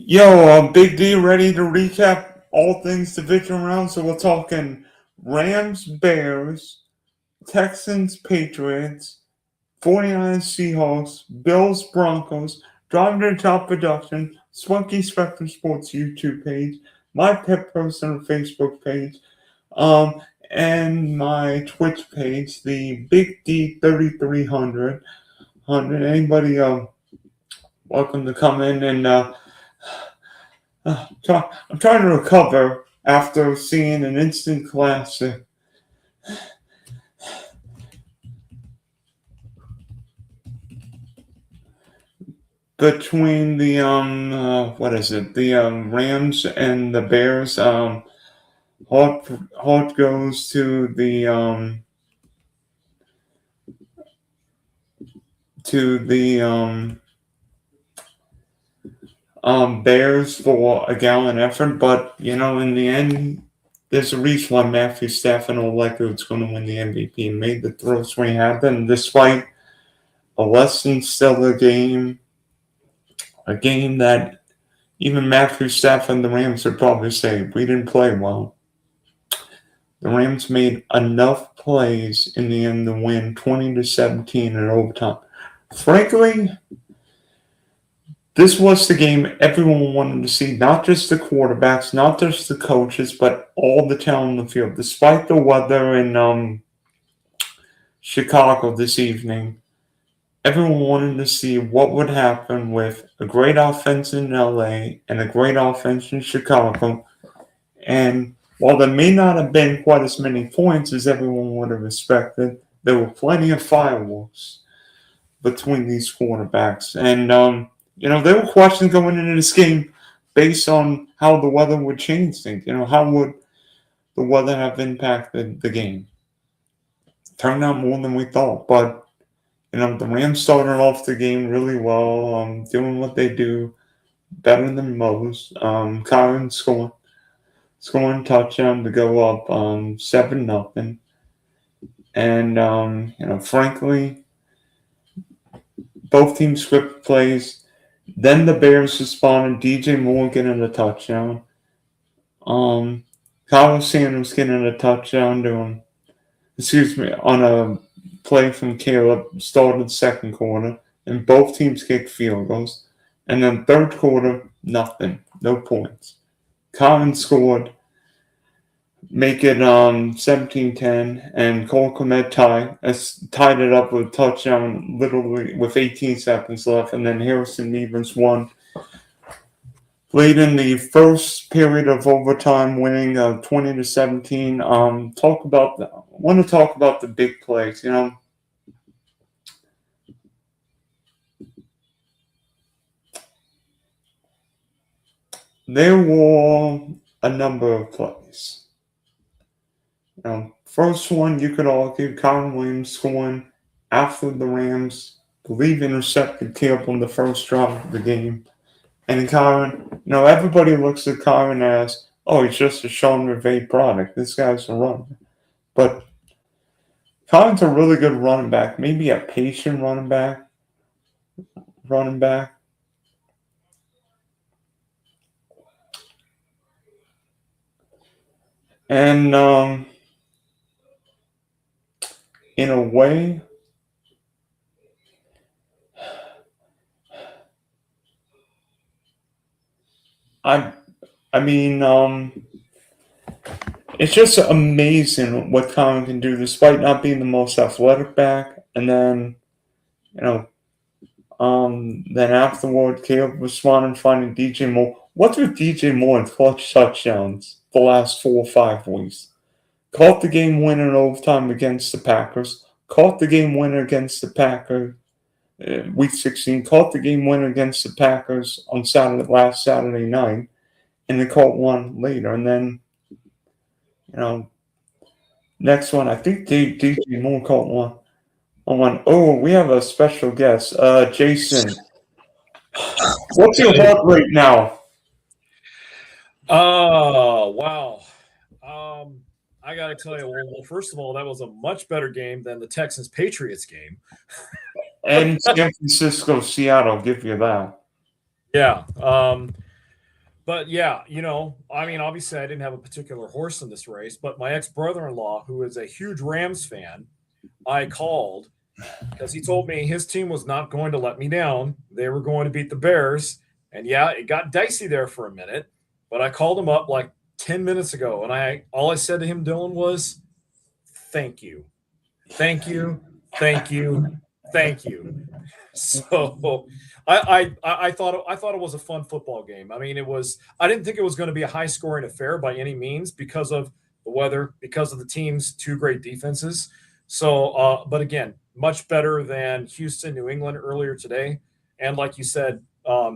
Yo, Big D ready to recap all things divisional round. So we're talking Rams, Bears, Texans, Patriots, 49ers, Seahawks, Bills, Broncos, Driving to the Top Production, Spunky Spectrum Sports YouTube page, my Pet Personal Facebook page, and my Twitch page, the Big D 3300. Anybody welcome to come in and I'm trying to recover after seeing an instant classic. Between the Rams and the Bears. Heart goes to the Bears for a gallant effort, but in the end, there's a reason why Matthew Stafford all likely was going to win the MVP and made the throw swing happen, despite a less than stellar game, a game that even Matthew Stafford and the Rams would probably say we didn't play well. The Rams made enough plays in the end to win 20-17 in overtime. Frankly, this was the game everyone wanted to see, not just the quarterbacks, not just the coaches, but all the talent on the field. Despite the weather in Chicago this evening, everyone wanted to see what would happen with a great offense in LA and a great offense in Chicago. And while there may not have been quite as many points as everyone would have expected, there were plenty of fireworks between these quarterbacks. And there were questions going into this game based on how the weather would change things. How would the weather have impacted the game? Turned out more than we thought. But, the Rams started off the game really well, doing what they do better than most. Kyron scoring touchdown to go up 7-0. And, frankly, both teams script plays. Then the Bears responded, DJ Moore getting a touchdown. Kyle Sanders getting a touchdown on a play from Caleb, started second quarter, and both teams kicked field goals. And then third quarter, nothing, no points. Collins scored, make it 17-10, and Cole Kmet tied it up with a touchdown literally with 18 seconds left, and then Harrison Evans won late in the first period of overtime, winning 20-17. Want to talk about the big plays. There were a number of plays. First one, you could argue, Kyron Williams scoring after the Rams, intercepted Caleb on the first drive of the game. And Kyron, everybody looks at Kyron as, he's just a Sean McVay product. This guy's a runner. But Kyron's a really good running back, maybe a patient running back. And in a way, it's just amazing what Colin can do, despite not being the most athletic back. And then, then afterward, Caleb responded, finding DJ Moore. What's with DJ Moore and clutch touchdowns the last 4 or 5 weeks? Caught the game winner in overtime against the Packers. Caught the game winner against the Packers Week 16, caught the game winner against the Packers on last Saturday night, and they caught one later. And then, next one, I think DJ Moore caught one. Oh, we have a special guest, Jason. What's your heart rate now? Oh, wow. I got to tell you, well, first of all, that was a much better game than the Texans-Patriots game. And San Francisco, Seattle, give you that. Yeah. But yeah, obviously I didn't have a particular horse in this race, but my ex-brother-in-law, who is a huge Rams fan, I called because he told me his team was not going to let me down. They were going to beat the Bears. And yeah, it got dicey there for a minute, but I called him up like 10 minutes ago, and all I said to him, Dylan, was thank you. Thank you. Thank you. Thank you. So I thought it was a fun football game. I mean, I didn't think it was going to be a high scoring affair by any means because of the weather, because of the team's two great defenses. So, but again, much better than Houston, New England earlier today. And like you said,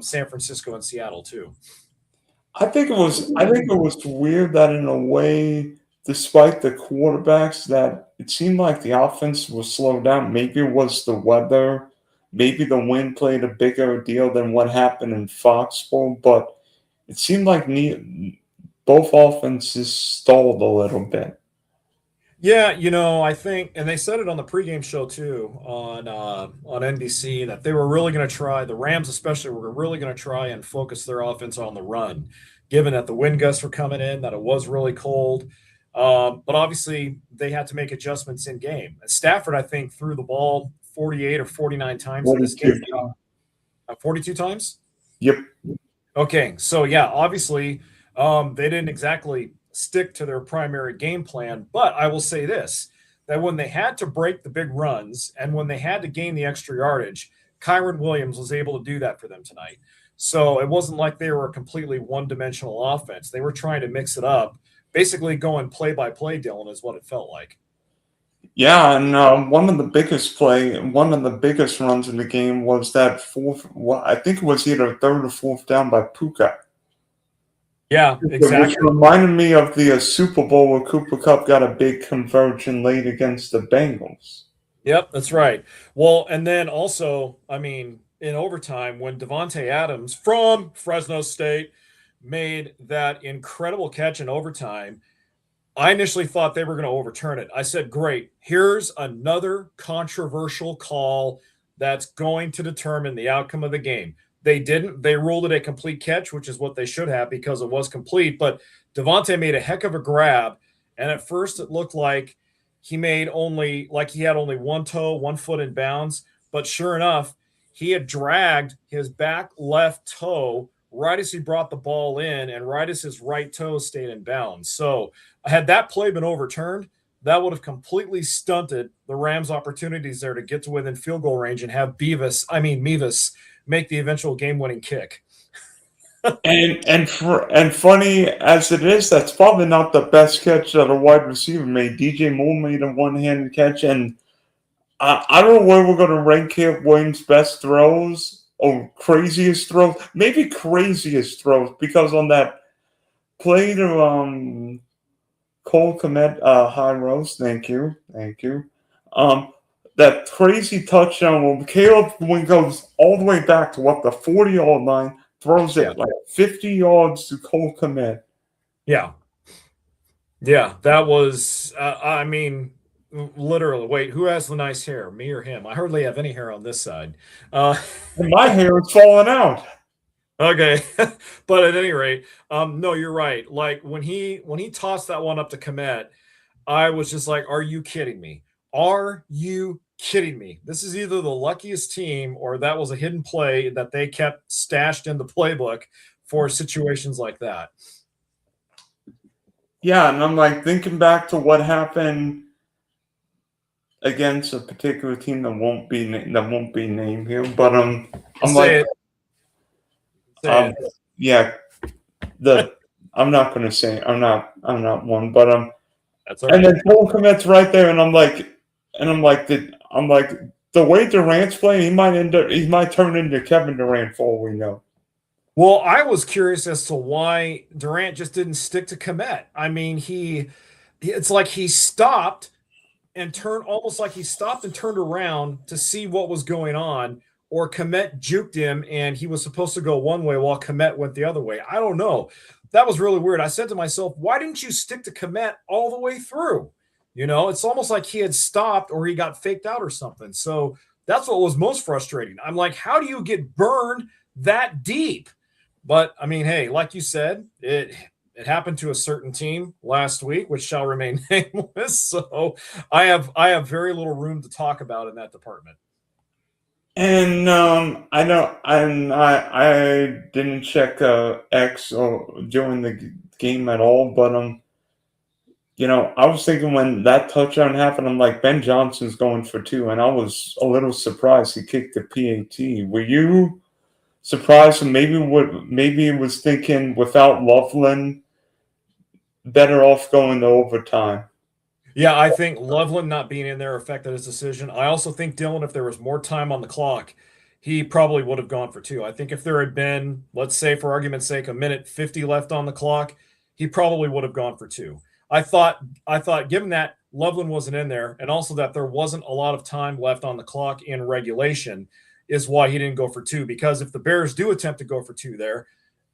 San Francisco and Seattle too. I think it was weird that in a way, despite the quarterbacks, that it seemed like the offense was slowed down. Maybe it was the weather. Maybe the wind played a bigger deal than what happened in Foxborough, but it seemed like both offenses stalled a little bit. Yeah, I think, and they said it on the pregame show too on NBC that they were really going to try, the Rams especially were really going to try and focus their offense on the run, given that the wind gusts were coming in, that it was really cold. But obviously they had to make adjustments in game. And Stafford, I think, threw the ball 48 or 49 times in this game. 42 times? Yep. Okay, so yeah, obviously they didn't exactly stick to their primary game plan. But I will say this, that when they had to break the big runs and when they had to gain the extra yardage, Kyren Williams was able to do that for them tonight. So it wasn't like they were a completely one-dimensional offense. They were trying to mix it up, basically going play-by-play, Dylan, is what it felt like. Yeah, and one of the biggest runs in the game was that I think it was either third or fourth down by Puka. Yeah, exactly. Which reminded me of the Super Bowl where Cooper Kupp got a big conversion late against the Bengals. Yep, that's right. Well, and then also, I mean, in overtime, when Davante Adams from Fresno State made that incredible catch in overtime, I initially thought they were going to overturn it. I said, great, here's another controversial call that's going to determine the outcome of the game. They didn't. They ruled it a complete catch, which is what they should have because it was complete. But Davante made a heck of a grab, and at first it looked like he had only one toe, 1 foot in bounds. But sure enough, he had dragged his back left toe right as he brought the ball in and right as his right toe stayed in bounds. So had that play been overturned, that would have completely stunted the Rams' opportunities there to get to within field goal range and have Mevis make the eventual game-winning kick. and funny as it is, that's probably not the best catch that a wide receiver made. DJ Moore made a one-handed catch, and I don't know where we're going to rank Caleb Williams' best throws or craziest throws. Maybe craziest throws, because on that play to Cole Kmet, high roast, thank you. That crazy touchdown when Caleb goes all the way back to the 40-yard line, throws it like 50 yards to Cole Kmet. Yeah. Yeah, that was, literally. Wait, who has the nice hair, me or him? I hardly have any hair on this side. My hair is falling out. Okay, but at any rate, no, you're right. Like when he tossed that one up to Kmet, I was just like, "Are you kidding me? Are you kidding me? This is either the luckiest team or that was a hidden play that they kept stashed in the playbook for situations like that." Yeah, and I'm like thinking back to what happened against a particular team that won't be named here, but I'm like, yeah, I'm not going to say I'm not one, but that's all right. And then Cole Kmet's right there, and I'm like, the way Durant's playing, he might turn into Kevin Durant for all we know. Well, I was curious as to why Durant just didn't stick to Komet. I mean, it's like he stopped and turned almost like he stopped and turned around to see what was going on, or Komet juked him and he was supposed to go one way while Komet went the other way. I don't know. That was really weird. I said to myself, why didn't you stick to Komet all the way through? It's almost like he had stopped or he got faked out or something. So that's what was most frustrating. I'm like, how do you get burned that deep? But I mean, hey, like you said, it happened to a certain team last week, which shall remain nameless. So I have very little room to talk about in that department. And I know, and I didn't check X or during the game at all, but I was thinking when that touchdown happened, I'm like, Ben Johnson's going for two, and I was a little surprised he kicked the PAT. Were you surprised? And maybe it was thinking without Loveland, better off going to overtime. Yeah, I think Loveland not being in there affected his decision. I also think Dylan, if there was more time on the clock, he probably would have gone for two. I think if there had been, let's say for argument's sake, a minute 50 left on the clock, he probably would have gone for two. I thought given that Loveland wasn't in there and also that there wasn't a lot of time left on the clock in regulation is why he didn't go for two. Because if the Bears do attempt to go for two there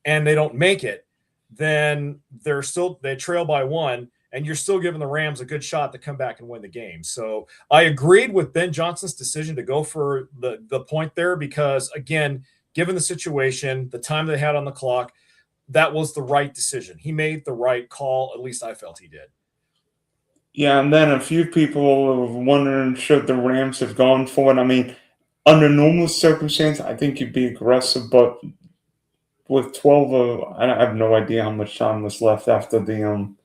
and they don't make it, then they trail by one and you're still giving the Rams a good shot to come back and win the game. So I agreed with Ben Johnson's decision to go for the point there because, again, given the situation, the time they had on the clock, that was the right decision. He made the right call. At least I felt he did. Yeah, and then a few people were wondering should the Rams have gone for it. I mean, under normal circumstances, I think you'd be aggressive, but with 12 I have no idea how much time was left after the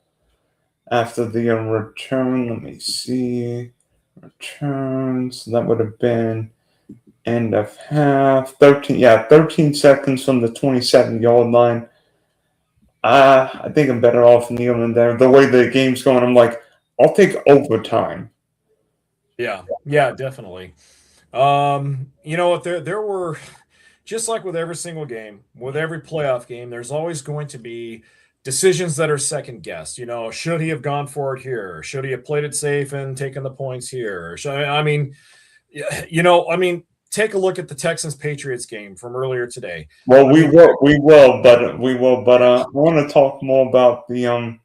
return. Let me see. Returns. That would have been end of half. 13 seconds from the 27-yard line. I think I'm better off kneeling there. The way the game's going, I'm like, I'll take overtime. Yeah, definitely. You know what? There were just like with every single game, with every playoff game, there's always going to be decisions that are second guessed. Should he have gone for it here? Should he have played it safe and taken the points here? Take a look at the Texans Patriots game from earlier today. Well, we will, but I want to talk more about the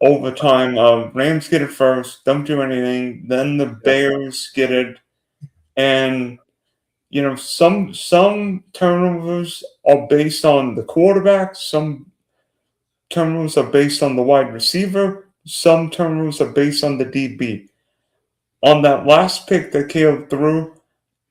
overtime. Rams get it first, don't do anything. Then the Bears get it, and some turnovers are based on the quarterback. Some turnovers are based on the wide receiver. Some turnovers are based on the DB. On that last pick that Caleb threw,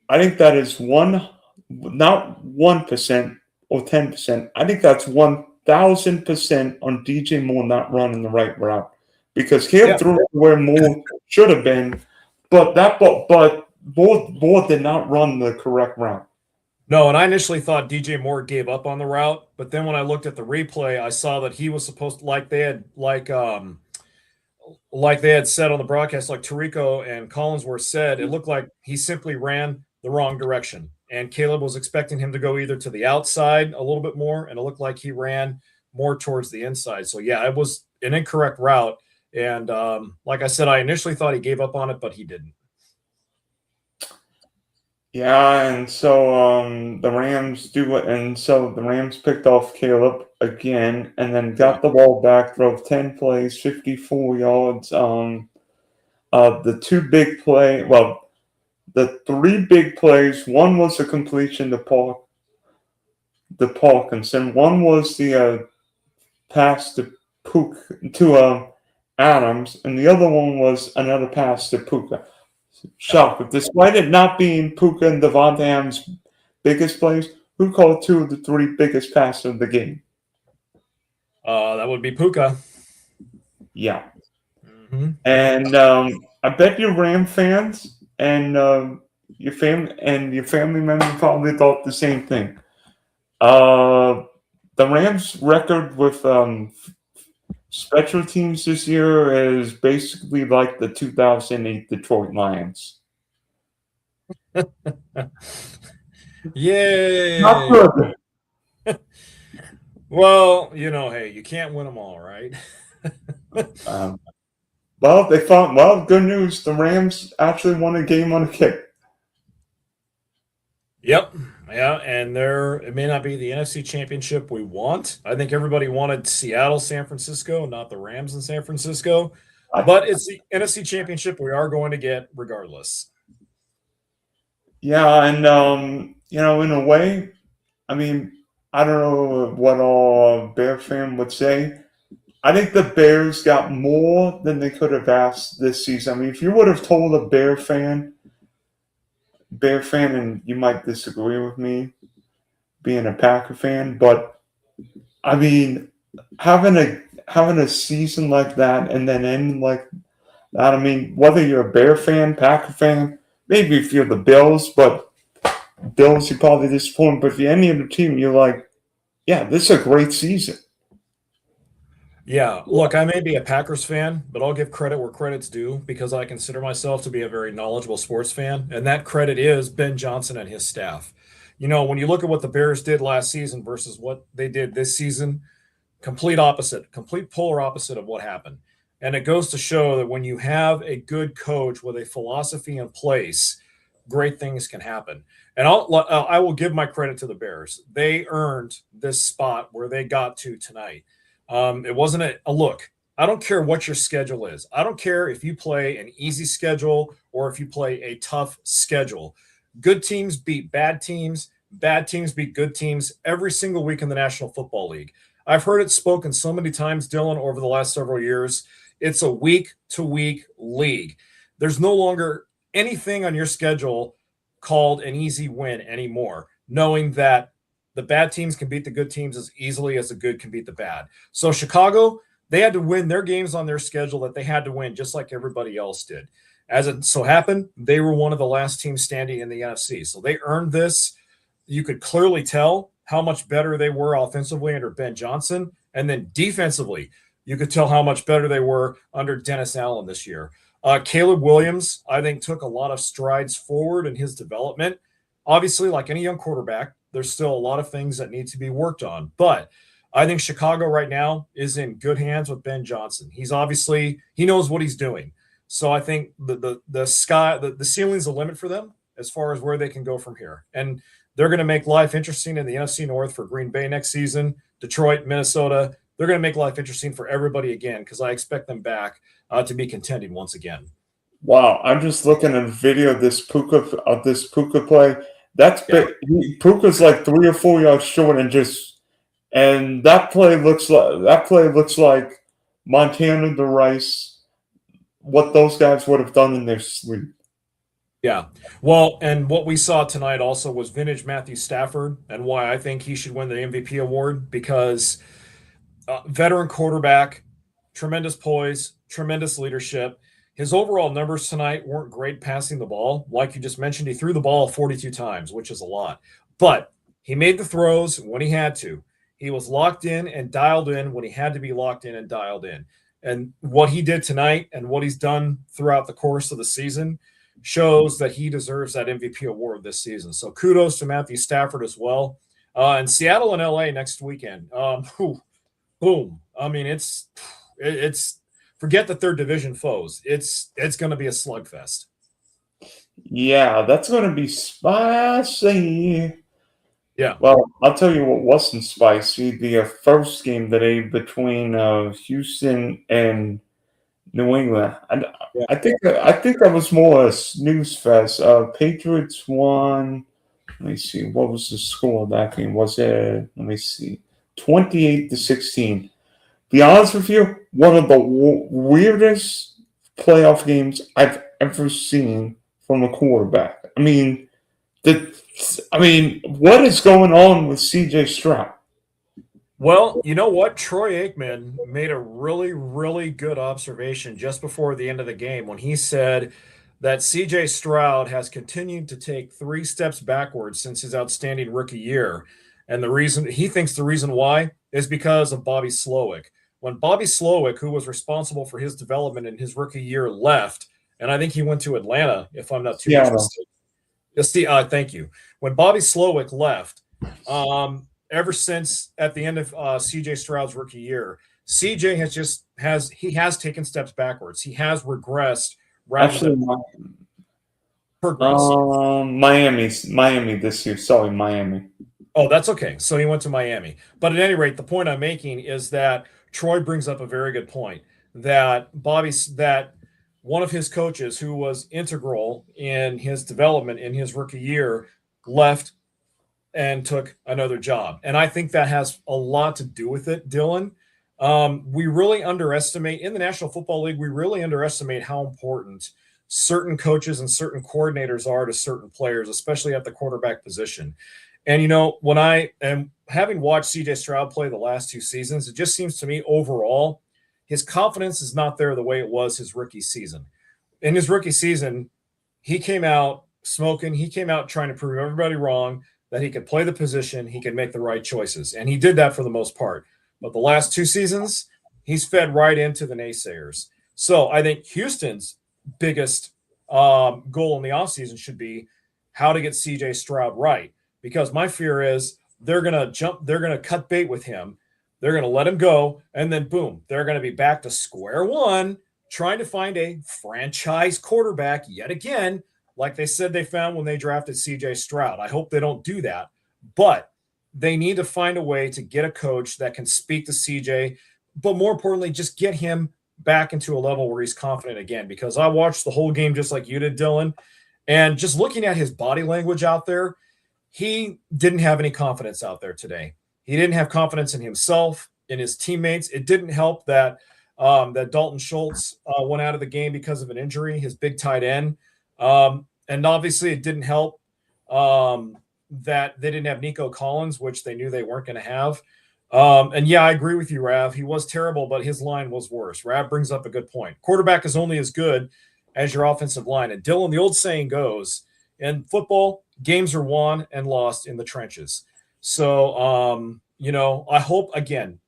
I think that is not 1% or 10%. I think that's 1,000% on DJ Moore not running the right route because Caleb threw it where Moore should have been, but Moore did not run the correct route. No, and I initially thought DJ Moore gave up on the route, but then when I looked at the replay, I saw that he was supposed to, like they had said on the broadcast, like Tirico and Collinsworth said, it looked like he simply ran the wrong direction. And Caleb was expecting him to go either to the outside a little bit more, and it looked like he ran more towards the inside. So, yeah, it was an incorrect route. And like I said, I initially thought he gave up on it, but he didn't. Yeah, and so the Rams do it, and so the Rams picked off Caleb again, and then got the ball back, drove 10 plays, 54 yards. The three big plays. One was a completion to Parkinson. One was the pass to Adams, and the other one was another pass to Puka. Shocker. Despite it not being Puka and Devontae Adams' biggest plays, who called two of the three biggest passes of the game? That would be Puka. Yeah. Mm-hmm. And I bet you Ram fans and your family members probably thought the same thing. The Rams' record with special teams this year is basically like the 2008 Detroit Lions. Not Yay. good. Well, hey, you can't win them all, right? Um, well, they thought. Well, good news. The Rams actually won a game on a kick. Yep. Yeah, and it may not be the NFC championship we want. I think everybody wanted Seattle, San Francisco, not the Rams in San Francisco. I, But it's the NFC championship we are going to get regardless. yeah, and in a way, I mean, I don't know what all Bear fan would say. I think the Bears got more than they could have asked this season. I mean, if you would have told a Bear fan, and you might disagree with me, being a Packer fan, but I mean, having a season like that and then end like that. I mean, whether you're a Bear fan, Packer fan, maybe if you're the Bills, but Bills you're probably disappointed. But if you're any other team, you're like, yeah, this is a great season. Yeah, look, I may be a Packers fan, but I'll give credit where credit's due because I consider myself to be a very knowledgeable sports fan, and that credit is Ben Johnson and his staff. When you look at what the Bears did last season versus what they did this season, complete opposite, complete polar opposite of what happened. And it goes to show that when you have a good coach with a philosophy in place, great things can happen. And I will give my credit to the Bears. They earned this spot where they got to tonight. It wasn't a look. I don't care what your schedule is. I don't care if you play an easy schedule or if you play a tough schedule. Good teams beat bad teams. Bad teams beat good teams every single week in the National Football League. I've heard it spoken so many times, Dylan, over the last several years. It's a week to week league. There's no longer anything on your schedule called an easy win anymore, knowing that the bad teams can beat the good teams as easily as the good can beat the bad. So Chicago, they had to win their games on their schedule that they had to win, just like everybody else did. As it so happened, they were one of the last teams standing in the NFC. So they earned this. You could clearly tell how much better they were offensively under Ben Johnson. And then defensively, you could tell how much better they were under Dennis Allen this year. Caleb Williams, I think, took a lot of strides forward in his development. Obviously, like any young quarterback, there's still a lot of things that need to be worked on. But I think Chicago right now is in good hands with Ben Johnson. He knows what he's doing. So I think the ceiling's the limit for them as far as where they can go from here. And they're going to make life interesting in the NFC North for Green Bay next season, Detroit, Minnesota. They're going to make life interesting for everybody again because I expect them back to be contending once again. Wow, I'm just looking at a video of this Puka play. That's big. Puka's like 3 or 4 yards short, and that play looks like Montana to Rice, what those guys would have done in their sleep. Yeah. Well, and what we saw tonight also was vintage Matthew Stafford and why I think he should win the MVP award because veteran quarterback, tremendous poise, tremendous leadership. His overall numbers tonight weren't great passing the ball. Like you just mentioned, he threw the ball 42 times, which is a lot. But he made the throws when he had to. He was locked in and dialed in when he had to be locked in and dialed in. And what he did tonight and what he's done throughout the course of the season shows that he deserves that MVP award this season. So kudos to Matthew Stafford as well. And Seattle and LA next weekend. Boom. I mean, it's forget the third division foes. It's going to be a slugfest. Yeah, that's going to be spicy. Yeah. Well, I'll tell you what wasn't spicy. The first game today between Houston and New England. I think that was more a snooze fest. Patriots won. Let me see. What was the score of that game? Was it? Let me see. 28-16. Be honest with you, one of the weirdest playoff games I've ever seen from a quarterback. I mean, what is going on with C.J. Stroud? Well, you know what? Troy Aikman made a really, really good observation just before the end of the game when he said that CJ Stroud has continued to take 3 steps backwards since his outstanding rookie year. And the reason why is because of Bobby Slowick. When Bobby Slowick, who was responsible for his development in his rookie year, left, and I think he went to Atlanta, if I'm not too much mistaken. See, thank you. When Bobby Slowick left, ever since at the end of C.J. Stroud's rookie year, C.J. has taken steps backwards. He has regressed rather Actually, than progressed. Miami this year. Sorry, Miami. Oh, that's okay. So he went to Miami. But at any rate, the point I'm making is that Troy brings up a very good point that one of his coaches who was integral in his development in his rookie year left and took another job. And I think that has a lot to do with it, Dylan. We really underestimate in the National Football League, we really underestimate how important certain coaches and certain coordinators are to certain players, especially at the quarterback position. And, when I am having watched CJ Stroud play the last 2 seasons, it just seems to me overall, his confidence is not there the way it was his rookie season. In his rookie season, he came out smoking. He came out trying to prove everybody wrong, that he could play the position, he could make the right choices. And he did that for the most part. But the last 2 seasons, he's fed right into the naysayers. So I think Houston's biggest goal in the offseason should be how to get CJ Stroud right. Because my fear is they're going to cut bait with him. They're going to let him go. And then, boom, they're going to be back to square one, trying to find a franchise quarterback yet again, like they said they found when they drafted CJ Stroud. I hope they don't do that. But they need to find a way to get a coach that can speak to CJ, but more importantly, just get him back into a level where he's confident again. Because I watched the whole game just like you did, Dylan, and just looking at his body language out there, he didn't have any confidence out there today. He didn't have confidence in himself, in his teammates. It didn't help that Dalton Schultz went out of the game because of an injury, his big tight end. And obviously it didn't help that they didn't have Nico Collins, which they knew they weren't going to have. And yeah, I agree with you, Rav. He was terrible, but his line was worse. Rav brings up a good point. Quarterback is only as good as your offensive line. And Dylan, the old saying goes, in football, games are won and lost in the trenches. So, I hope, again,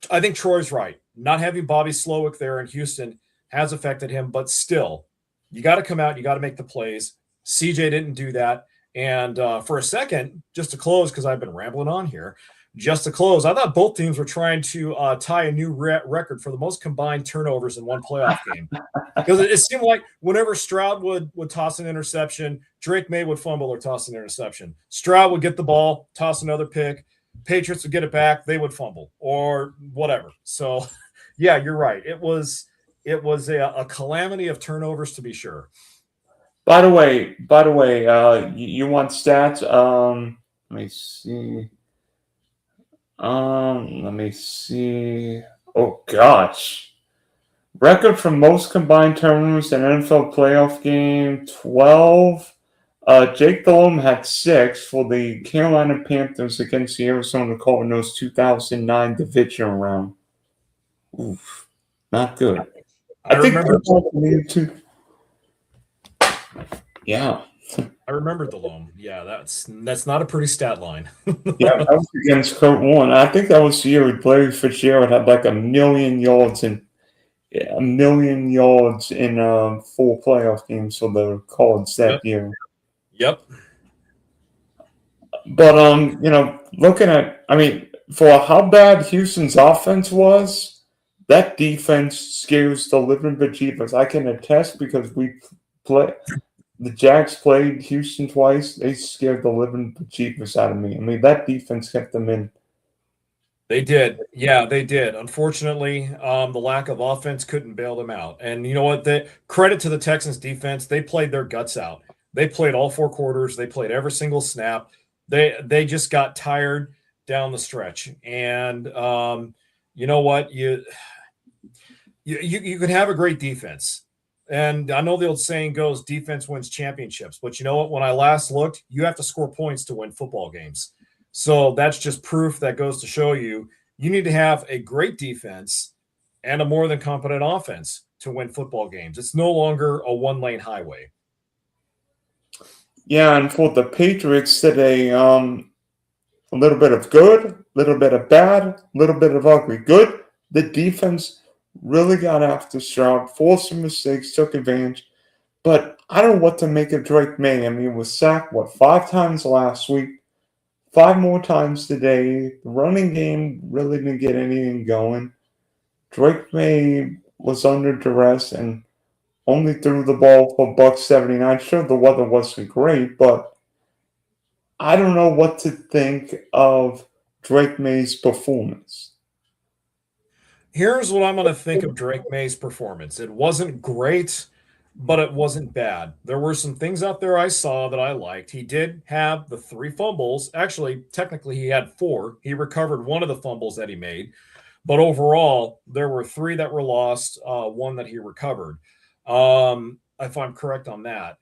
I think Troy's right. Not having Bobby Slowick there in Houston has affected him, but still, you got to come out. You got to make the plays. CJ didn't do that. And for a second, just to close, because I've been rambling on here, just to close, I thought both teams were trying to tie a new record for the most combined turnovers in one playoff game. Because it seemed like whenever Stroud would toss an interception, Drake May would fumble or toss an interception. Stroud would get the ball, toss another pick. Patriots would get it back, they would fumble or whatever. So, yeah, you're right. It was a calamity of turnovers, to be sure. By the way, you want stats? Let me see. Let me see. Oh gosh. Record for most combined turnovers in an NFL playoff game, 12. Jake Delhomme had 6 for the Carolina Panthers against the Arizona Cardinals 2009 Divisional Round. Oof, not good. I remember. Yeah. I remember the loam. Yeah, that's not a pretty stat line. Yeah, that was against Kurt Warner. I think that was the year Larry Fitzgerald had like 1,000,000 yards in 4 playoff games for the Cards that year. Yep. But looking at, for how bad Houston's offense was, that defense scares the living bejeebers. I can attest because the Jags played Houston twice. They scared the living bejeebers out of me. That defense kept them in. They did. Yeah, they did. Unfortunately, the lack of offense couldn't bail them out. And you know what? Credit to the Texans defense. They played their guts out. They played all 4 quarters. They played every single snap. They just got tired down the stretch. And you know what? You can have a great defense. And I know the old saying goes, defense wins championships. But you know what? When I last looked, you have to score points to win football games. So that's just proof that goes to show you need to have a great defense and a more than competent offense to win football games. It's no longer a one-lane highway. Yeah, and for the Patriots today, a little bit of good, a little bit of bad, a little bit of ugly. Good, the defense really got after Stroud, forced some mistakes, took advantage. But I don't know what to make of Drake May. I mean, he was sacked, what, 5 times last week, 5 more times today. The running game really didn't get anything going. Drake May was under duress and only threw the ball for $179. Sure, the weather wasn't great, but I don't know what to think of Drake May's performance. Here's what I'm going to think of Drake May's performance. It wasn't great, but it wasn't bad. There were some things out there I saw that I liked. He did have the 3 fumbles. Actually, technically, he had 4. He recovered one of the fumbles that he made. But overall, there were 3 that were lost, 1 that he recovered, if I'm correct on that.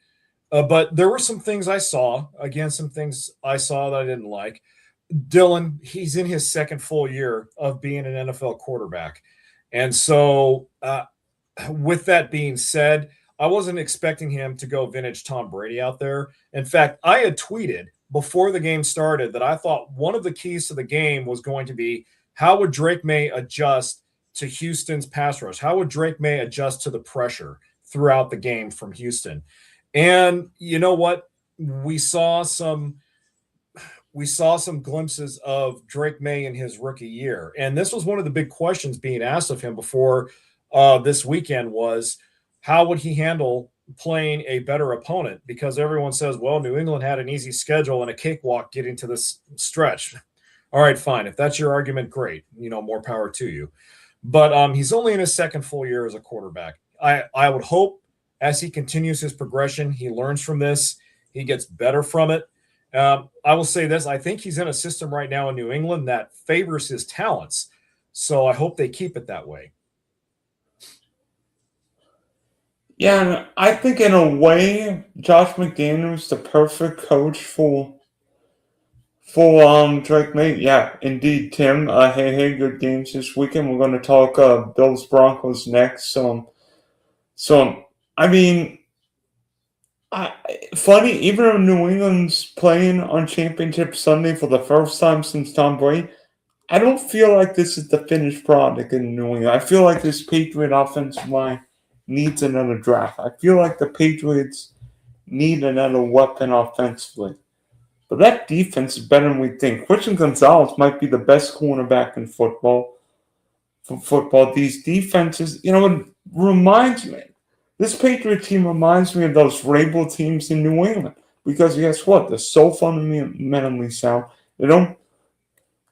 But there were some things I saw. Again, some things I saw that I didn't like. Dylan, he's in his second full year of being an NFL quarterback. And so, with that being said, I wasn't expecting him to go vintage Tom Brady out there. In fact, I had tweeted before the game started that I thought one of the keys to the game was going to be how would Drake May adjust to Houston's pass rush? How would Drake May adjust to the pressure throughout the game from Houston? And you know what? We saw some glimpses of Drake May in his rookie year. And this was one of the big questions being asked of him before this weekend was how would he handle playing a better opponent? Because everyone says, well, New England had an easy schedule and a cakewalk getting to this stretch. All right, fine. If that's your argument, great. More power to you. But he's only in his second full year as a quarterback. I would hope as he continues his progression, he learns from this. He gets better from it. I will say this. I think he's in a system right now in New England that favors his talents. So I hope they keep it that way. Yeah, and I think in a way, Josh McDaniels the perfect coach for Drake May. Yeah, indeed, Tim. Hey, good games this weekend. We're going to talk Bills Broncos next. So I mean, funny. Even though New England's playing on Championship Sunday for the first time since Tom Brady, I don't feel like this is the finished product in New England. I feel like this Patriot offensive line needs another draft. I feel like the Patriots need another weapon offensively. But that defense is better than we think. Christian Gonzalez might be the best cornerback in football. For football, these defenses, it reminds me. This Patriot team reminds me of those Rabel teams in New England. Because guess what? They're so fundamentally sound. They don't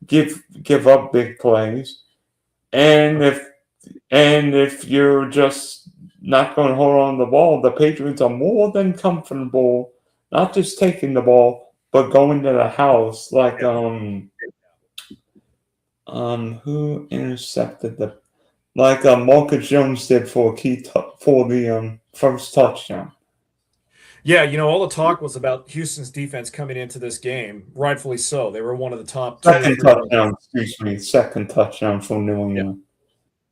give up big plays. And if you're just not going to hold on to the ball, the Patriots are more than comfortable, not just taking the ball, but going to the house like who intercepted Marcus Jones did for for the first touchdown. Yeah, all the talk was about Houston's defense coming into this game, rightfully so. They were one of the top 2 or 3. Second touchdown from New England. Yeah.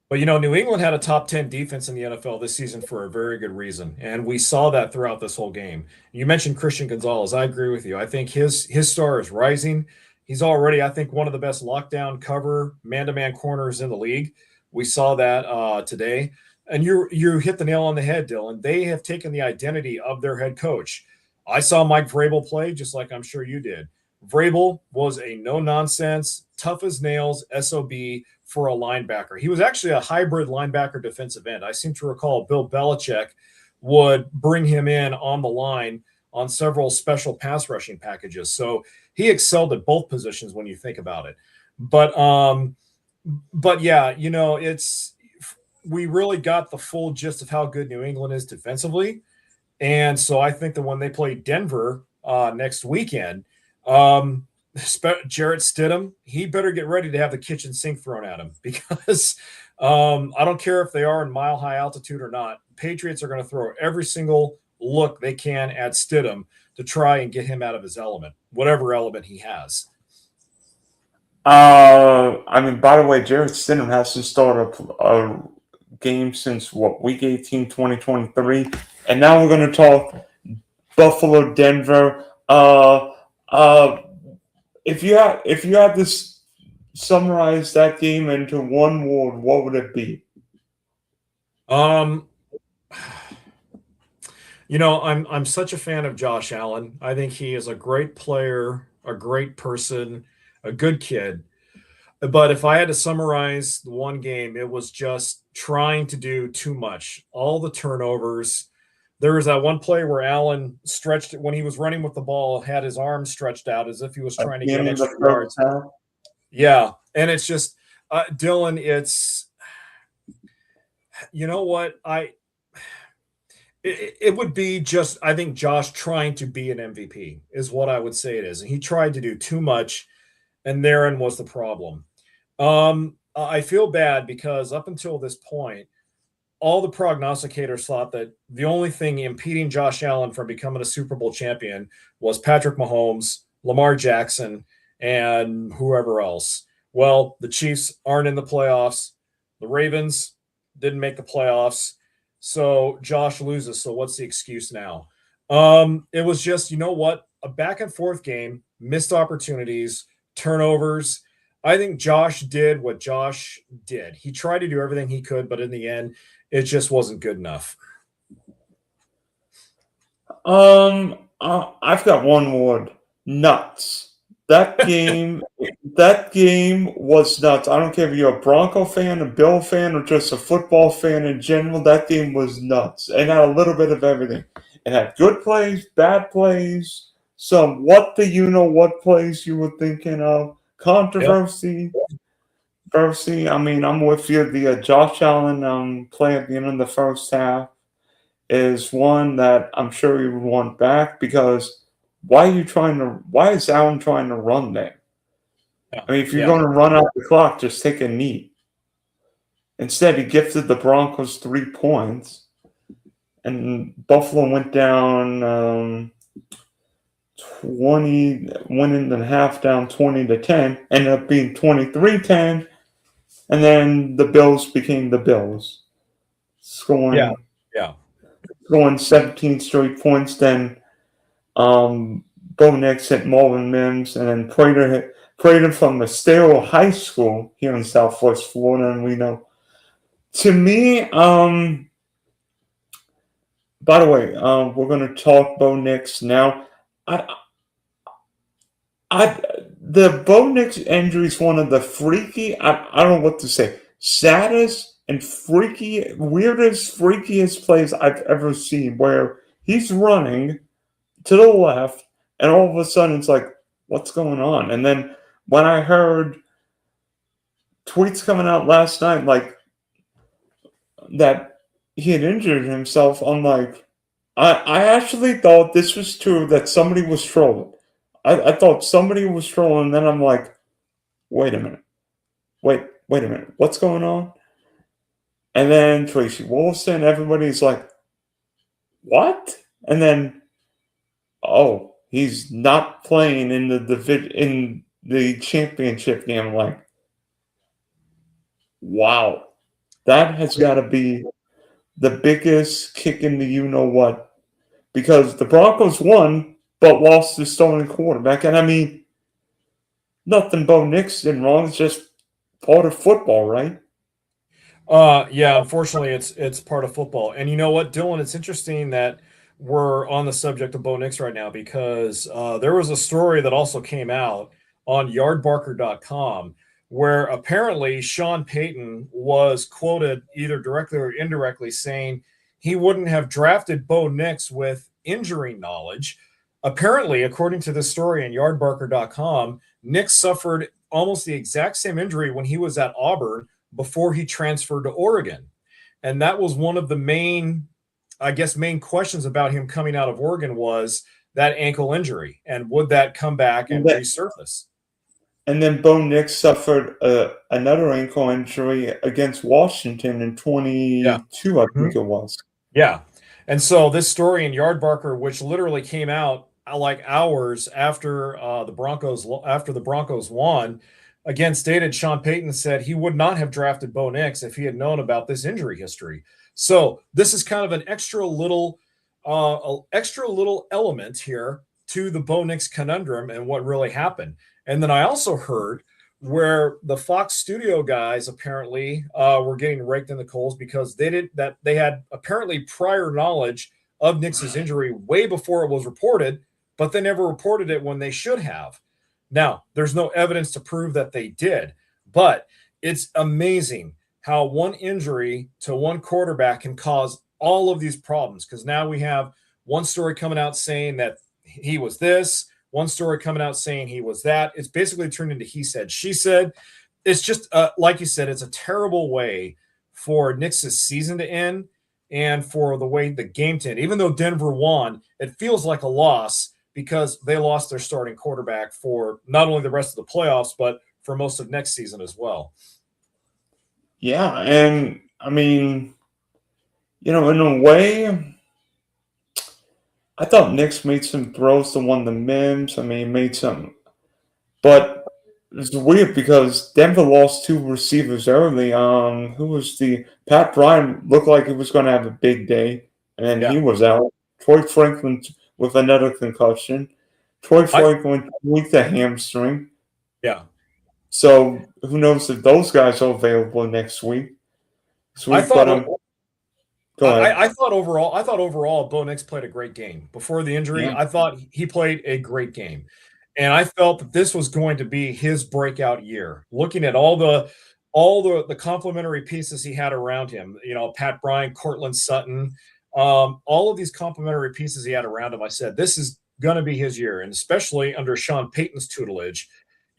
But New England had a top 10 defense in the NFL this season for a very good reason, and we saw that throughout this whole game. You mentioned Christian Gonzalez. I agree with you. I think his star is rising. He's already, I think, one of the best lockdown cover man-to-man corners in the league. We saw that today, and you hit the nail on the head, Dylan. They have taken the identity of their head coach. I saw Mike Vrabel play just like I'm sure you did. Vrabel was a no-nonsense, tough as nails SOB for a linebacker. He was actually a hybrid linebacker defensive end. I seem to recall Bill Belichick would bring him in on the line on several special pass rushing packages. So he excelled at both positions when you think about it. But yeah, we really got the full gist of how good New England is defensively. And so I think that when they play Denver next weekend, Jarrett Stidham, he better get ready to have the kitchen sink thrown at him because I don't care if they are in mile high altitude or not. Patriots are going to throw every single look they can at Stidham to try and get him out of his element, whatever element he has. By the way, Jarrett Stidham hasn't started a game since week 18, 2023, and now we're going to talk Buffalo, Denver. If you had to summarize that game into one word, what would it be? I'm such a fan of Josh Allen. I think he is a great player, a great person, a good kid. But if I had to summarize the one game, it was just trying to do too much. All the turnovers. There was that one play where Allen stretched when he was running with the ball, had his arms stretched out as if he was At trying to the get end of the extra first yards. half. Yeah, and it's just Dylan. It's you know what I it would be just I think Josh trying to be an MVP is what I would say it is, and he tried to do too much, and therein was the problem. I feel bad because up until this point, all the prognosticators thought that the only thing impeding Josh Allen from becoming a Super Bowl champion was Patrick Mahomes, Lamar Jackson, and whoever else. Well, the Chiefs aren't in the playoffs. The Ravens didn't make the playoffs. So Josh loses. So what's the excuse now? It was just, you know what? A back and forth game, missed opportunities, turnovers. I think Josh did what Josh did. He tried to do everything he could, but in the end, it just wasn't good enough. I've got one word: nuts. That game, that game was nuts. I don't care if you're a Bronco fan, a Bill fan, or just a football fan in general. That game was nuts. It had a little bit of everything. It had good plays, bad plays, some what the you know what plays you were thinking of, Yep. controversy. Controversy. I mean, I'm with you. The Josh Allen play at the end of the first half is one that I'm sure he would want back because why is Allen trying to run there? Yeah. I mean, if you're Yeah. going to run out the clock, just take a knee. Instead, he gifted the Broncos 3 points, and Buffalo went down 20, went into the half down 20-10, ended up being 23-10, and then the Bills became the Bills, Yeah. scoring Yeah. scoring 17 straight points. Then Bo Nix hit Marvin Mims, and then Prater from Estero High School here in Southwest Florida, and we know. To me, by the way, we're going to talk Bo Nix now. I, I, the Bo Nix injury is one of the freaky. I don't know what to say. Saddest and freaky, weirdest, freakiest plays I've ever seen. Where he's running to the left, and all of a sudden it's like, what's going on? And then when I heard tweets coming out last night, like that he had injured himself, I'm like, I actually thought this was true that somebody was trolling. I thought somebody was trolling, and then I'm like, wait a minute. Wait a minute. What's going on? And then Tracy Wolfson, everybody's like, what? And then oh, he's not playing in the championship game. I'm like, wow, that has got to be the biggest kick in the you know what, because the Broncos won but lost the starting quarterback, and I mean nothing Bo Nix did wrong. It's just part of football, right? Yeah, unfortunately it's part of football. And you know what, Dylan, it's interesting that we're on the subject of Bo Nix right now because there was a story that also came out on yardbarker.com where apparently Sean Payton was quoted either directly or indirectly saying he wouldn't have drafted Bo Nix with injury knowledge. Apparently, according to this story in yardbarker.com, Nix suffered almost the exact same injury when he was at Auburn before he transferred to Oregon. And that was one of the main, I guess, main questions about him coming out of Oregon was that ankle injury. And would that come back And and then, resurface? and then Bo Nix suffered another ankle injury against Washington in Yeah. 22, I Mhm. think it was. Yeah. And so this story in Yardbarker, which literally came out like hours after the Broncos won, again stated Sean Payton said he would not have drafted Bo Nix if he had known about this injury history. So this is kind of an extra little element here to the Bo Nix conundrum and what really happened. And then I also heard where the Fox studio guys apparently were getting raked in the coals because they had apparently prior knowledge of Knicks's injury way before it was reported, but they never reported it when they should have. Now, there's no evidence to prove that they did, but it's amazing how one injury to one quarterback can cause all of these problems, because now we have one story coming out saying that he was this, one story coming out saying he was that. It's basically turned into he said, she said. It's just, like you said, it's a terrible way for Knicks' season to end and for the way the game to end. Even though Denver won, it feels like a loss because they lost their starting quarterback for not only the rest of the playoffs, but for most of next season as well. Yeah, and I mean, in a way, I thought Knicks made some throws to one of the Mims. I mean, made some, but it's weird because Denver lost two receivers early. Who was the Pat Bryant looked like he was going to have a big day, and then he Yeah. was out. Troy Franklin with another concussion. Troy I Franklin tweaked a hamstring. yeah. So who knows if those guys are available next week? I Sweet, but thought go ahead. I thought overall Bo Nix played a great game. Before the injury, Yeah. I thought he played a great game. And I felt that this was going to be his breakout year. Looking at all the complementary pieces he had around him, Pat Bryant, Cortland Sutton, all of these complementary pieces he had around him, I said this is going to be his year, and especially under Sean Payton's tutelage.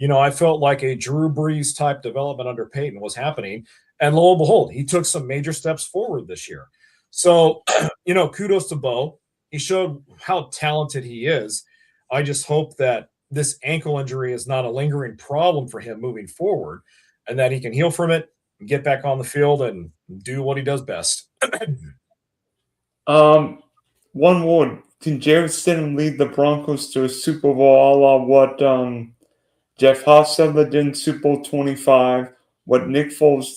I felt like a Drew Brees type development under Payton was happening, and lo and behold, he took some major steps forward this year. So, kudos to Bo. He showed how talented he is. I just hope that this ankle injury is not a lingering problem for him moving forward and that he can heal from it and get back on the field and do what he does best. One more. Can Jared Stidham lead the Broncos to a Super Bowl, a la what Jeff Hostetler did in Super Bowl 25, what Nick Foles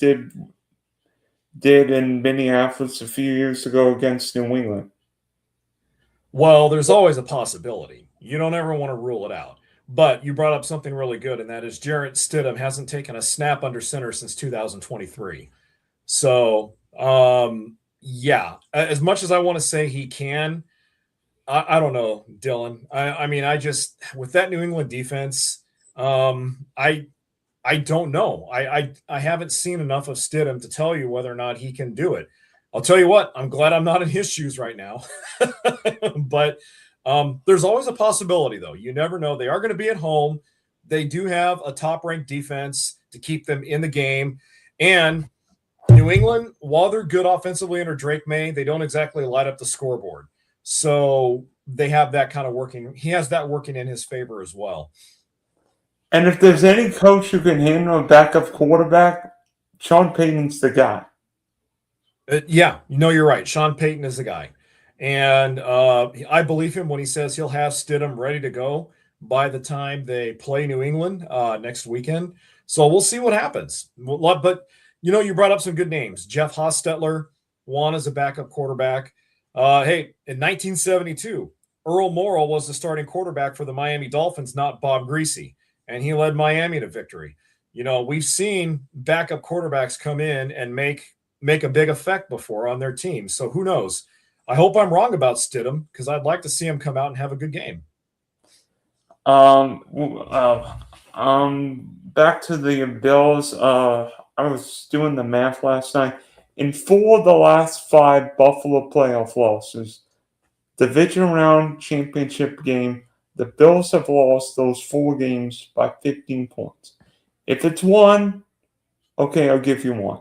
did in Minneapolis a few years ago against New England? Well, there's always a possibility. You don't ever want to rule it out. But you brought up something really good, and that is Jarrett Stidham hasn't taken a snap under center since 2023. So, yeah, as much as I want to say he can, I don't know, Dylan. I mean, I just with that New England defense, I don't know. I haven't seen enough of Stidham to tell you whether or not he can do it. I'll tell you what, I'm glad I'm not in his shoes right now. But there's always a possibility, though. You never know. They are going to be at home. They do have a top-ranked defense to keep them in the game. And New England, while they're good offensively under Drake May, they don't exactly light up the scoreboard. So they have that kind of working. He has that working in his favor as well. And if there's any coach who can handle a backup quarterback, Sean Payton's the guy. Yeah, you're right. Sean Payton is the guy. And I believe him when he says he'll have Stidham ready to go by the time they play New England next weekend. So we'll see what happens. But, you brought up some good names. Jeff Hostetler won as a backup quarterback. Hey, in 1972, Earl Morrall was the starting quarterback for the Miami Dolphins, not Bob Greasy, and he led Miami to victory. We've seen backup quarterbacks come in and make a big effect before on their team. So who knows? I hope I'm wrong about Stidham because I'd like to see him come out and have a good game. Back to the Bills. I was doing the math last night. In 4 of the last 5 Buffalo playoff losses, division round championship game, the Bills have lost those 4 games by 15 points. If it's 1, okay, I'll give you 1.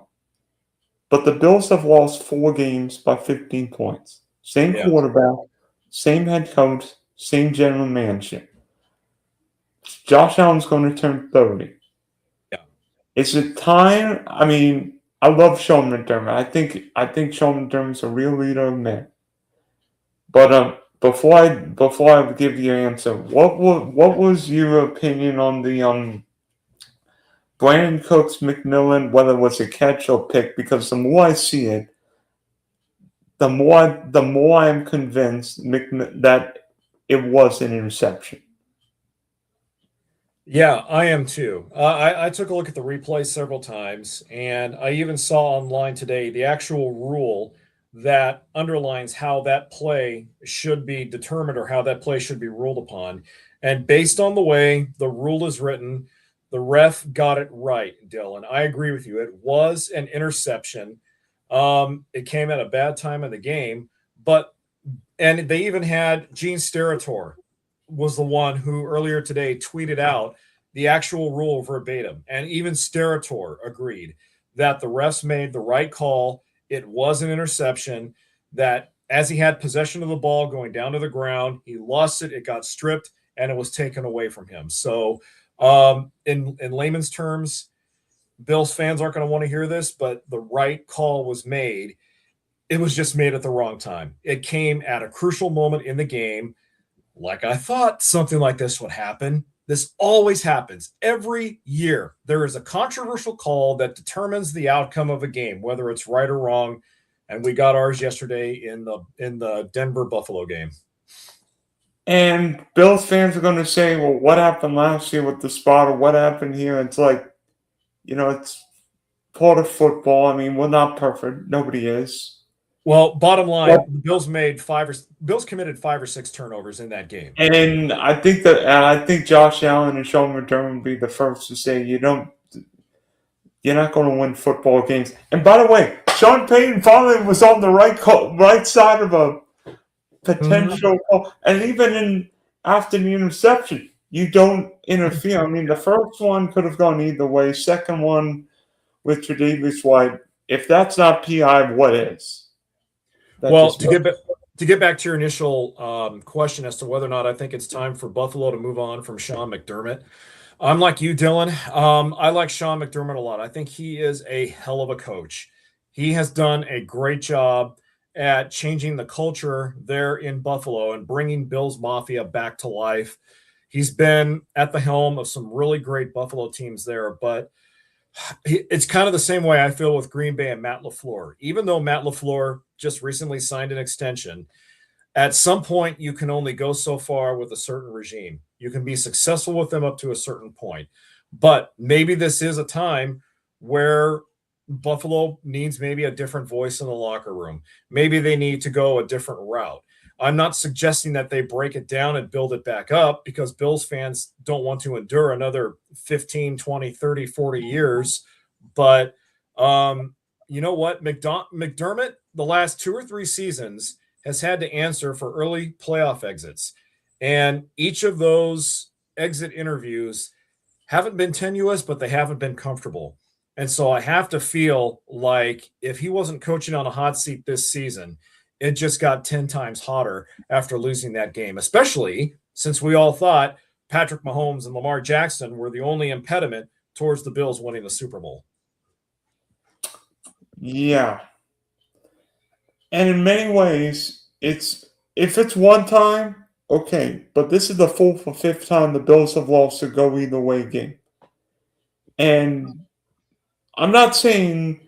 But the Bills have lost 4 games by 15 points. Same quarterback, same head coach, same general manager. Josh Allen's going to turn 30. Yeah. Is it time? I mean, I love Sean McDermott. I think Sean McDermott's a real leader of men. But before I give you an answer, what was your opinion on the Brandon Cooks McMillan, whether it was a catch or pick? Because the more I see it, the more I'm convinced that it was an interception. Yeah, I am too. I took a look at the replay several times, and I even saw online today the actual rule that underlines how that play should be determined or how that play should be ruled upon. And based on the way the rule is written, the ref got it right, Dylan. I agree with you. It was an interception. It came at a bad time of the game, but and they even had Gene Steratore was the one who earlier today tweeted out the actual rule verbatim, and even Steratore agreed that the refs made the right call. It was an interception. That as he had possession of the ball going down to the ground, he lost it. It got stripped, and it was taken away from him. So, in layman's terms, Bills fans aren't going to want to hear this, but the right call was made. It was just made at the wrong time. It came at a crucial moment in the game. Like I thought something like this would happen. This always happens every year. There is a controversial call that determines the outcome of a game, whether it's right or wrong. And we got ours yesterday in the Denver Buffalo game. And Bills fans are going to say, well, what happened last year with the spot or what happened here? It's like, it's part of football. I mean, we're not perfect. Nobody is. Well, bottom line, the Bills committed 5 or 6 turnovers in that game. And I think Josh Allen and Sean McDermott will be the first to say you're not going to win football games. And by the way, Sean Payton finally was on the right side of a potential call. And even after the interception, you don't interfere. I mean, the first one could have gone either way. Second one with Tre'Davious White, if that's not PI, what is? Well, to get back to your initial question as to whether or not I think it's time for Buffalo to move on from Sean McDermott, I'm like you, Dylan. I like Sean McDermott a lot. I think he is a hell of a coach. He has done a great job at changing the culture there in Buffalo and bringing Bills Mafia back to life. He's been at the helm of some really great Buffalo teams there, but it's kind of the same way I feel with Green Bay and Matt LaFleur. Even though Matt LaFleur just recently signed an extension, at some point you can only go so far with a certain regime. You can be successful with them up to a certain point. But maybe this is a time where Buffalo needs maybe a different voice in the locker room. Maybe they need to go a different route. I'm not suggesting that they break it down and build it back up because Bills fans don't want to endure another 15, 20, 30, 40 years. But you know what? McDermott, the last 2 or 3 seasons, has had to answer for early playoff exits. And each of those exit interviews haven't been tenuous, but they haven't been comfortable. And so I have to feel like if he wasn't coaching on a hot seat this season, it just got 10 times hotter after losing that game, especially since we all thought Patrick Mahomes and Lamar Jackson were the only impediment towards the Bills winning the Super Bowl. Yeah. And in many ways, if it's one time, okay. But this is the 4th or 5th time the Bills have lost a go either way game. And I'm not saying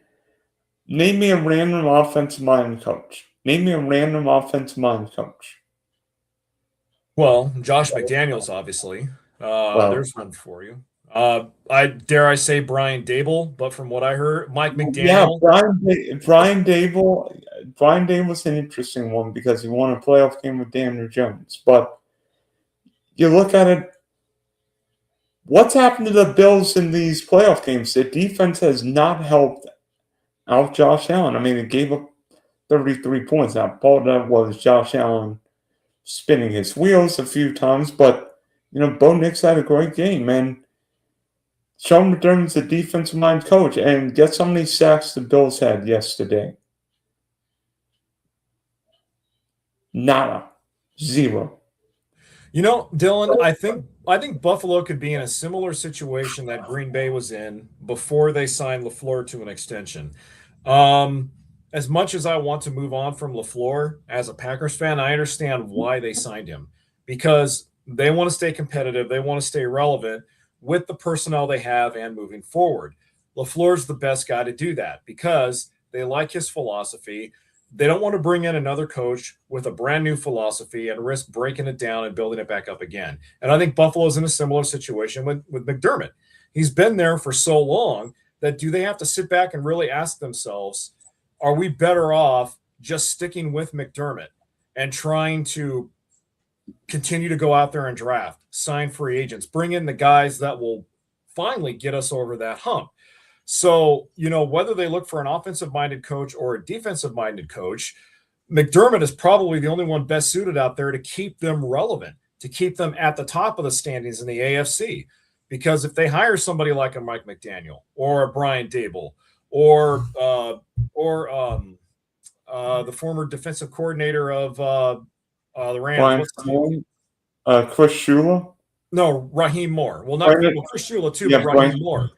name me a random offensive minded coach. Name me a random offensive minded coach. Well, Josh McDaniels, obviously. There's one for you. I say Brian Dable, but from what I heard, Mike McDaniel. Yeah, Brian Dable. Brian Dable's an interesting one because he won a playoff game with Daniel Jones. But you look at it, what's happened to the Bills in these playoff games? The defense has not helped out Josh Allen. I mean, it gave up 33 points. Now, part of that was Josh Allen spinning his wheels a few times, but, Bo Nix had a great game, and Sean McDermott's a defensive mind coach, and guess how many sacks the Bills had yesterday? Nada. 0. Dylan, I think Buffalo could be in a similar situation that Green Bay was in before they signed LaFleur to an extension. As much as I want to move on from LaFleur as a Packers fan, I understand why they signed him because they want to stay competitive. They want to stay relevant with the personnel they have and moving forward. LaFleur's the best guy to do that because they like his philosophy. They don't want to bring in another coach with a brand new philosophy and risk breaking it down and building it back up again. And I think Buffalo's in a similar situation with McDermott. He's been there for so long that do they have to sit back and really ask themselves, are we better off just sticking with McDermott and trying to continue to go out there and draft, sign free agents, bring in the guys that will finally get us over that hump. So, whether they look for an offensive minded coach or a defensive minded coach, McDermott is probably the only one best suited out there to keep them relevant, to keep them at the top of the standings in the AFC. Because if they hire somebody like a Mike McDaniel or a Brian Dable or the former defensive coordinator of the Rams, Brian what's his name? Chris Shula. No, Raheem Moore. Well, not Chris Shula too, but Raheem Moore.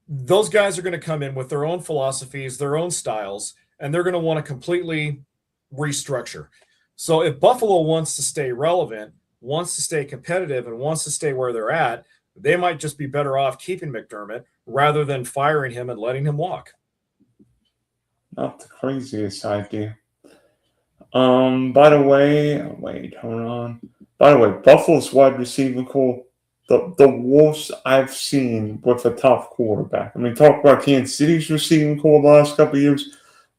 Those guys are going to come in with their own philosophies, their own styles, and they're going to want to completely restructure. So if Buffalo wants to stay relevant, wants to stay competitive, and wants to stay where they're at, they might just be better off keeping McDermott rather than firing him and letting him walk. Not the craziest idea. By the way, wait, hold on. By the way, Buffalo's wide receiver core, the worst I've seen with a top quarterback. I mean, talk about Kansas City's receiving core the last couple of years.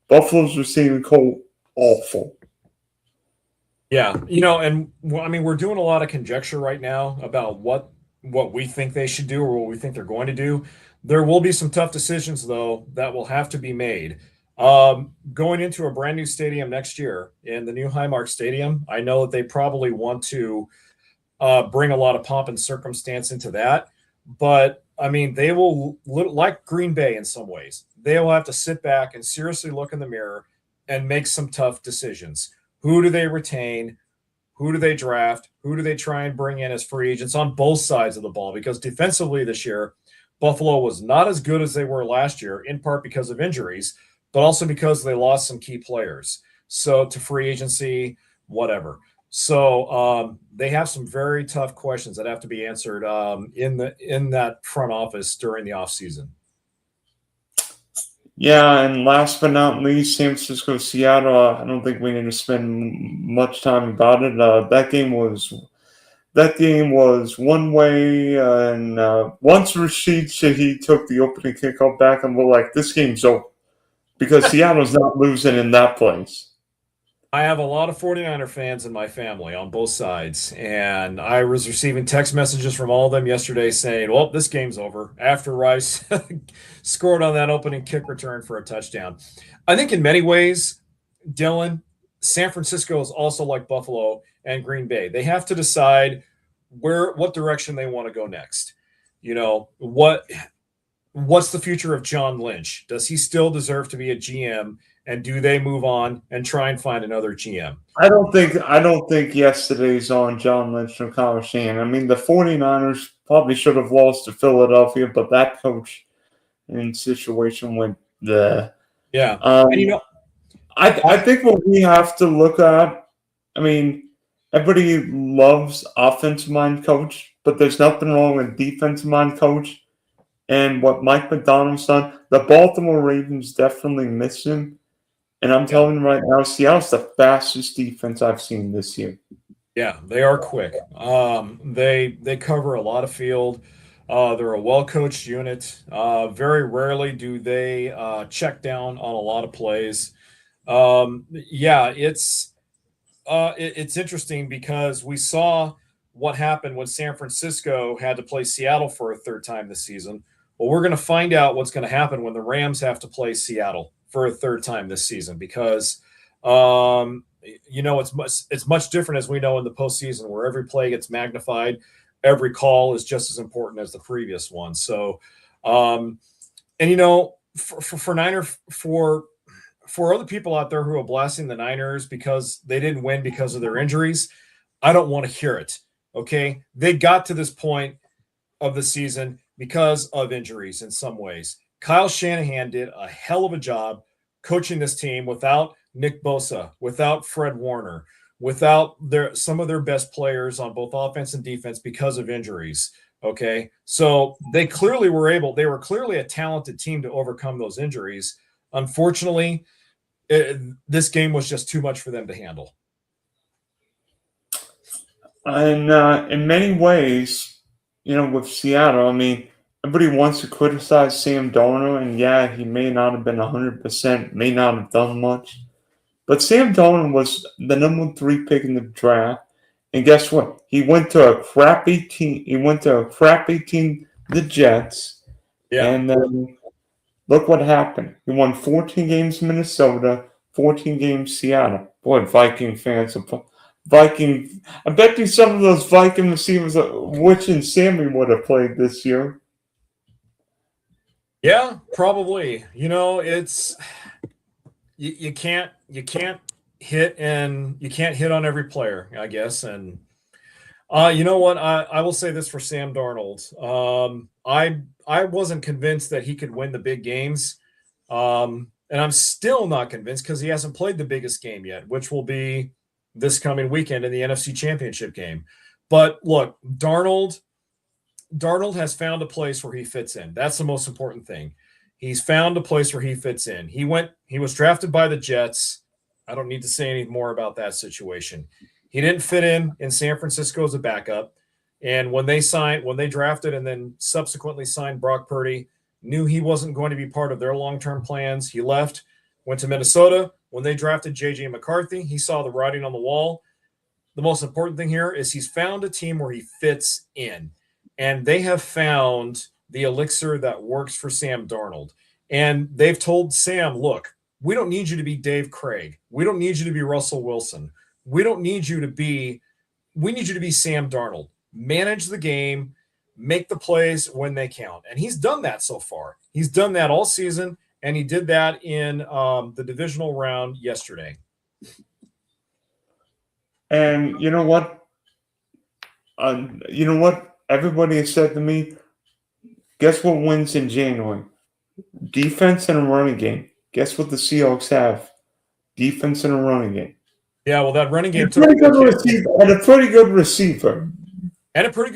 Buffalo's receiving core, awful. Yeah, and I mean, we're doing a lot of conjecture right now about what we think they should do or what we think they're going to do. There will be some tough decisions, though, that will have to be made. Going into a brand new stadium next year in the new Highmark Stadium, I know that they probably want to bring a lot of pomp and circumstance into that. But, I mean, they will, like Green Bay in some ways, they will have to sit back and seriously look in the mirror and make some tough decisions. Who do they retain? Who do they draft? Who do they try and bring in as free agents on both sides of the ball? Because defensively this year, Buffalo was not as good as they were last year, in part because of injuries, but also because they lost some key players. So to free agency, whatever. So they have some very tough questions that have to be answered in that front office during the offseason. Yeah, and last but not least, San Francisco, Seattle. I don't think we need to spend much time about it. That game was one way, and once Rashid Shaheed took the opening kickoff back, and we're like, this game's over because Seattle's not losing in that place. I have a lot of 49er fans in my family on both sides, and I was receiving text messages from all of them yesterday saying, well, this game's over after Rice scored on that opening kick return for a touchdown. I think in many ways, Dylan, San Francisco is also like Buffalo and Green Bay. They have to decide what direction they want to go next. What's the future of John Lynch? Does he still deserve to be a GM? And do they move on and try and find another GM? I don't think yesterday's on John Lynch and Kyle Shanahan. I mean, the 49ers probably should have lost to Philadelphia, but that coach and situation went there. Yeah. I think what we have to look at, I mean, everybody loves offensive mind coach, but there's nothing wrong with defensive mind coach. And what Mike McDonald's done, the Baltimore Ravens definitely miss him. And I'm telling you right now, Seattle's the fastest defense I've seen this year. Yeah, they are quick. They cover a lot of field. They're a well-coached unit. Very rarely do they check down on a lot of plays. It's interesting because we saw what happened when San Francisco had to play Seattle for a third time this season. Well, we're going to find out what's going to happen when the Rams have to play Seattle for a third time this season because, it's much different as we know in the postseason where every play gets magnified. Every call is just as important as the previous one. So, for other people out there who are blasting the Niners because they didn't win because of their injuries, I don't want to hear it. Okay. They got to this point of the season because of injuries in some ways. Kyle Shanahan did a hell of a job coaching this team without Nick Bosa, without Fred Warner, without some of their best players on both offense and defense because of injuries. Okay. So they were clearly a talented team to overcome those injuries. Unfortunately, this game was just too much for them to handle. And in many ways, with Seattle, I mean, everybody wants to criticize Sam Darnold, and yeah, he may not have been 100%, may not have done much. But Sam Darnold was the number 3 pick in the draft, and guess what? He went to a crappy team. The Jets, Yeah. and then look what happened. He won 14 games in Minnesota, 14 games Seattle. Boy, Viking fans are Viking. I bet you some of those Viking receivers, Witch and Sammy, would have played this year. Yeah, probably. It's you can't hit on every player, I guess. And you know what? I will say this for Sam Darnold. I wasn't convinced that he could win the big games. And I'm still not convinced because he hasn't played the biggest game yet, which will be this coming weekend in the NFC Championship game. But look, Darnold has found a place where he fits in. That's the most important thing. He's found a place where he fits in. He was drafted by the Jets. I don't need to say any more about that situation. He didn't fit in San Francisco as a backup. And when they drafted and then subsequently signed Brock Purdy, knew he wasn't going to be part of their long-term plans. He left, went to Minnesota. When they drafted J.J. McCarthy, he saw the writing on the wall. The most important thing here is he's found a team where he fits in. And they have found the elixir that works for Sam Darnold. And they've told Sam, look, we don't need you to be Dave Craig. We don't need you to be Russell Wilson. We need you to be Sam Darnold. Manage the game, make the plays when they count. And he's done that so far. He's done that all season, and he did that in the divisional round yesterday. And you know what? Everybody has said to me, guess what wins in January? Defense and a running game. Guess what the Seahawks have? Defense and a running game. Yeah, well, that running game and a pretty good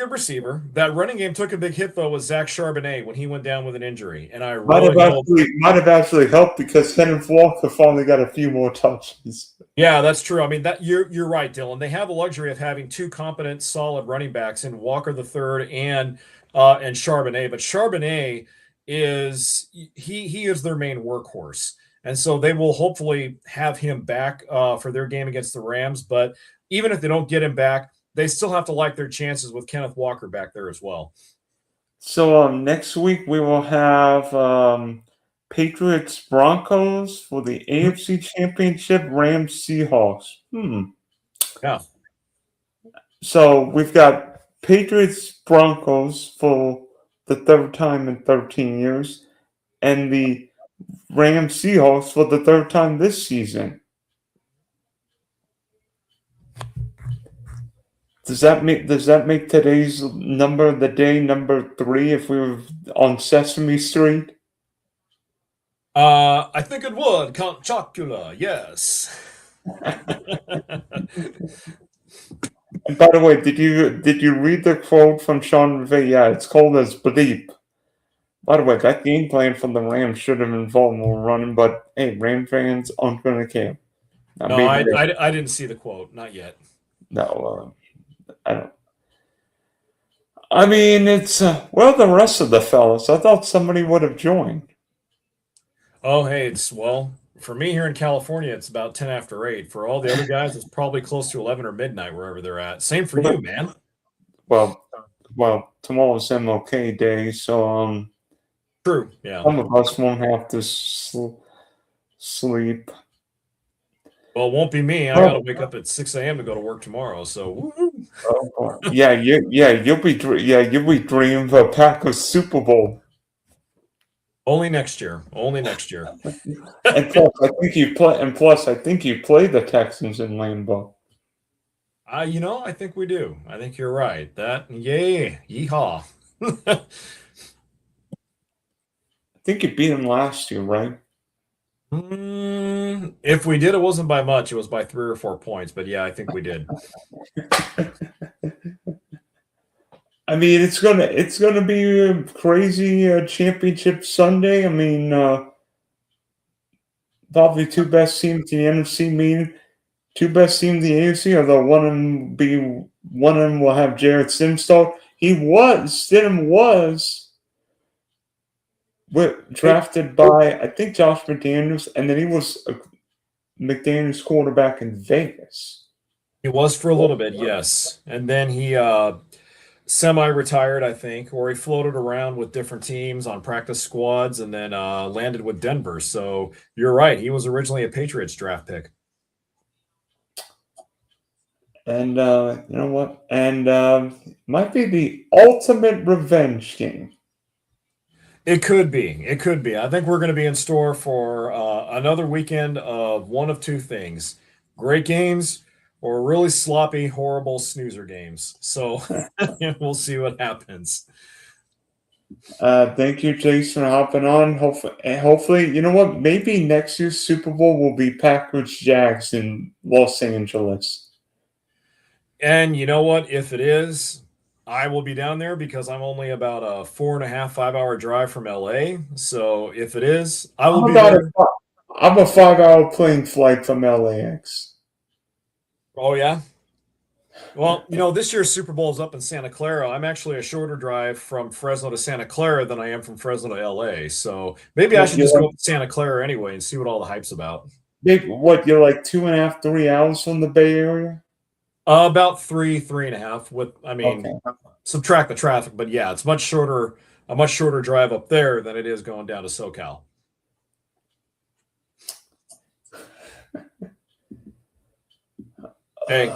receiver. That running game took a big hit, though, with Zach Charbonnet when he went down with an injury. And I really might have actually helped because Kenneth Walker finally got a few more touches. Yeah, that's true. I mean, that you're right, Dylan. They have the luxury of having two competent, solid running backs in Walker the third and Charbonnet. But Charbonnet is their main workhorse, and so they will hopefully have him back for their game against the Rams. But even if they don't get him back, they still have to like their chances with Kenneth Walker back there as well. So next week we will have Patriots Broncos for the AFC Championship, Rams Seahawks. Yeah. So we've got Patriots Broncos for the third time in 13 years, and the Rams Seahawks for the third time this season. Does that make today's number of the day number 3 if we were on Sesame Street? I think it would. Count Chocula, yes. And by the way, did you read the quote from Sean McVay? Yeah, it's called as bleep. By the way, that game plan from the Rams should have involved more running, but hey, Ram fans aren't going to care. No, I didn't see the quote, not yet. No, I don't. I mean, it's where are the rest of the fellas? I thought somebody would have joined. Oh, hey, for me here in California, it's about 10 after 8. For all the other guys, it's probably close to 11 or midnight, wherever they're at. Same for you, man. Well, tomorrow's MLK Day, so true. Yeah. Some of us won't have to sleep. Well, it won't be me. I got to wake up at 6 a.m. to go to work tomorrow. So, you'll be dreaming of a Packers Super Bowl. Only next year. And plus, I think you play the Texans in Lambeau. I think we do. I think you're right. Yeehaw. I think you beat them last year, right? If we did, it wasn't by much. It was by 3 or 4 points. But yeah, I think we did. I mean, it's gonna be a crazy championship Sunday. I mean, probably two best teams in the NFC meeting, two best teams in the AFC. Although one of them will have Jared Sims start. Stidham was drafted by I think Josh McDaniels, and then he was McDaniel's quarterback in Vegas. He was for a little bit, yes. And then he semi-retired, I think, or he floated around with different teams on practice squads and then landed with Denver. So you're right. He was originally a Patriots draft pick. And you know what? And might be the ultimate revenge game. It could be. It could be. I think we're going to be in store for another weekend of one of two things: great games or really sloppy, horrible snoozer games. So we'll see what happens. Thank you, Jason, for hopping on. Hopefully, you know what? Maybe next year's Super Bowl will be Packers Jags in Los Angeles. And you know what? If it is, I will be down there because I'm only about a 4.5, 5 hour drive from LA. So if it is, I will be there. I'm a 5 hour plane flight from LAX. Oh, yeah. Well, this year's Super Bowl is up in Santa Clara. I'm actually a shorter drive from Fresno to Santa Clara than I am from Fresno to LA. So maybe I should just go up to Santa Clara anyway and see what all the hype's about. What, you're like 2.5, 3 hours from the Bay Area? About 3.5 Okay. subtract the traffic, but yeah, it's a much shorter drive up there than it is going down to SoCal. Hey,